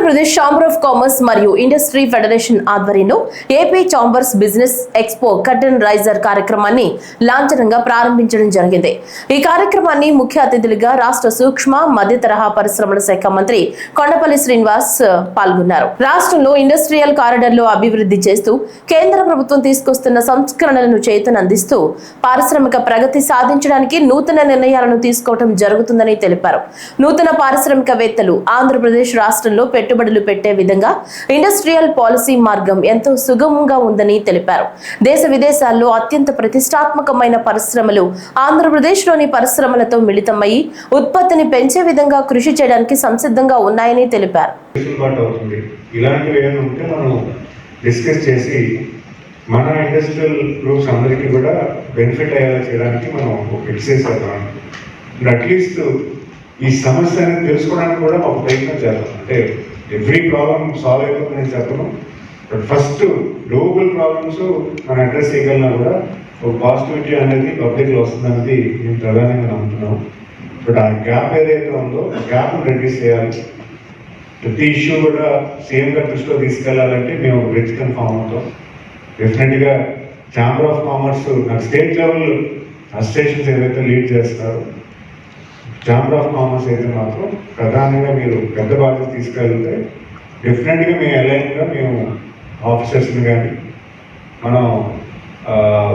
Andhra Pradesh chamber of commerce మరియు industry federation ఆధ్వర్యంలో AP chambers business expo curtain raiser కార్యక్రమాన్ని లాంఛనంగా ప్రారంభించడం జరిగింది. ఈ కార్యక్రమాన్ని ముఖ్య అతిథులుగా రాష్ట్ర సూక్ష్మ మధ్య తరహా పరిశ్రమల శాఖ మంత్రి కొండపల్లి శ్రీనివాస్ పాల్గొన్నారు. రాష్ట్రంలో ఇండస్ట్రియల్ కారిడార్లు అభివృద్ధి చేస్తూ కేంద్ర ప్రభుత్వం తీసుకొస్తున్న సంస్కరణలను చేతనందిస్తూ పారిశ్రామిక ప్రగతి సాధించడానికి నూతన నిర్ణయాలను తీసుకోవడం జరుగుతుందని తెలిపారు. నూతన పారిశ్రామికవేత్తలు ఆంధ్రప్రదేశ్ రాష్ట్రంలో పెట్టుబడులు పెట్టే విధంగా ఇండస్ట్రియల్ పాలసీ మార్గం ఎంతో సుగమంగా ఉందని తెలిపారు. దేశ విదేశాల్లో అత్యంత ప్రతిష్టాత్మకమైన పరిశ్రమలు ఆంధ్రప్రదేశ్లోని పరిశ్రమలతో మిళితమై ఉత్పత్తిని పెంచే విధంగా కృషి చేయడానికి సంసిద్ధంగా ఉన్నాయని తెలిపారు. మన ఇండస్ట్రియల్ గ్రూప్స్ అందరికీ కూడా బెనిఫిట్ అయ్యేలా చేయడానికి మనం ఎక్సైజ్ చేద్దాం. అట్లీస్ట్ ఈ సమస్య అనేది తెలుసుకోవడానికి కూడా ఒక ప్రయత్నం చేద్దాం. అంటే ఎవ్రీ ప్రాబ్లం సాల్వ్ అయిపోతుంది నేను చెప్పను, బట్ ఫస్ట్ గ్లోబల్ ప్రాబ్లమ్స్ మనం అడ్రస్ చేయగలన్నా కూడా ఒక పాజిటివిటీ అనేది పబ్లిక్లో వస్తుందనేది మేము ప్రధానంగా నమ్ముతున్నాం. బట్ ఆ గ్యాప్ ఏదైతే ఉందో ఆ గ్యాప్ను రెడ్యూస్ చేయాలి. ప్రతి ఇష్యూ కూడా సీఎంగా దృష్టిలో తీసుకెళ్లాలంటే మేము బ్రిడ్జ్ కన్ఫామ్ అవుతాం. డెఫినెట్గా ఛాంబర్ ఆఫ్ కామర్స్ నాకు స్టేట్ లెవెల్ అసోసియేషన్స్ ఏదైతే లీడ్ చేస్తారో ఛాంబర్ ఆఫ్ కామర్స్ అయితే మాత్రం ప్రధానంగా మీరు పెద్ద బాధ్యత తీసుకెళ్తే డెఫినెట్గా మేము అలైన్గా మేము ఆఫీసర్స్ని కానీ మనం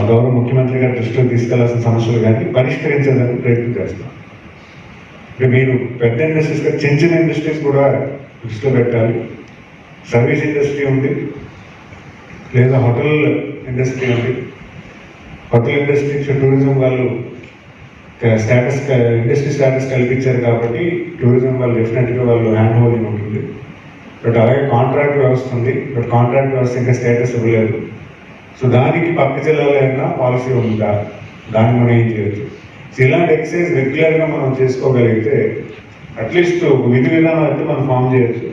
గౌరవ ముఖ్యమంత్రి గారి దృష్టిలో తీసుకెళ్లాల్సిన సమస్యలు కానీ పరిష్కరించడానికి ప్రయత్నం చేస్తాం. మీరు పెద్ద ఇండస్ట్రీస్ చిన్న చిన్న ఇండస్ట్రీస్ కూడా దృష్టిలో పెట్టాలి. సర్వీస్ ఇండస్ట్రీ ఉంది, లేదా హోటల్ ఇండస్ట్రీ ఉంది. హోటల్ ఇండస్ట్రీ టూరిజం వాళ్ళు స్టేటస్ ఇండస్ట్రీ స్టేటస్ కల్పించారు కాబట్టి టూరిజం వాళ్ళు డెఫినెట్గా వాళ్ళు హ్యాండ్ హోల్డింగ్ ఉంటుంది. బట్ అలాగే కాంట్రాక్ట్ వ్యవస్థ ఉంది, బట్ కాంట్రాక్ట్ వ్యవస్థ ఇంకా స్టేటస్ ఇవ్వలేదు. సో దానికి పక్క జిల్లాలో ఏమైనా పాలసీ ఉందా, దాన్ని మనం ఏం చేయొచ్చు. సో ఇలాంటి ఎక్సైజ్ రెగ్యులర్గా మనం చేసుకోగలిగితే అట్లీస్ట్ విధి విధానం అయితే మనం ఫామ్ చేయొచ్చు.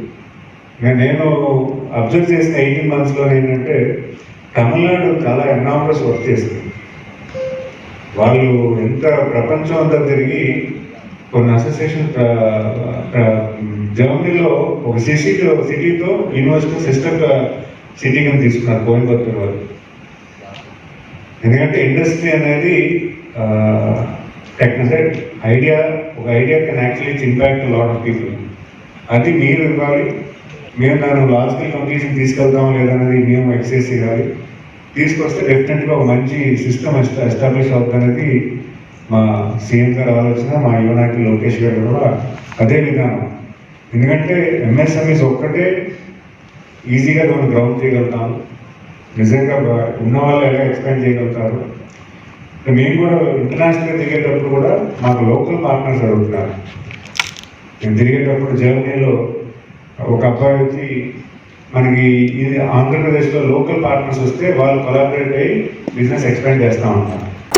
నేను అబ్జర్వ్ చేసిన 18 monthsలో ఏంటంటే తమిళనాడు చాలా ఎనామరస్ వర్క్ చేస్తుంది. వాళ్ళు ఎంత ప్రపంచం అంతా తిరిగి కొన్ని అసోసియేషన్ జర్మనీలో ఒక సిటీతో యూనివర్సిటీ సిస్టర్ సిటీ కింద తీసుకున్నారు కోయంబత్తూరు వాళ్ళు. ఎందుకంటే ఇండస్ట్రీ అనేది టెక్నికల్ ఒక idea can actually impact lot of people. అది మీరు ఇవ్వాలి. మేము దాన్ని లాజికల్ కంక్లూజన్ తీసుకెళ్తాం లేదనేది మేము ఎక్సైజ్ చేయాలి. తీసుకొస్తే డెఫినెట్గా ఒక మంచి సిస్టమ్ ఎస్టాబ్లిష్ అవుతుందనేది మా సీఎం గారు ఆలోచన, మా యువనాయకులు లోకేష్ గారు కూడా అదే విధానం. ఎందుకంటే ఎంఎస్ఎంఈస్ ఒక్కటే ఈజీగా మనం గ్రౌండ్ చేయగలుగుతాం. నిజంగా ఉన్న వాళ్ళు ఎలా ఎక్స్పెండ్ చేయగలుగుతారు. మేము కూడా ఇంటర్నేషనల్గా తిరిగేటప్పుడు కూడా మాకు లోకల్ పార్ట్నర్స్ అడుగుతున్నారు. మేము తిరిగేటప్పుడు జర్మనీలో ఒక అబ్బాయి వచ్చి మనకి ఇది ఆంధ్రప్రదేశ్లో లోకల్ పార్ట్నర్స్ వస్తే వాళ్ళు కొలాబరేట్ అయ్యి బిజినెస్ ఎక్స్పాండ్ చేస్తూ ఉంటారు.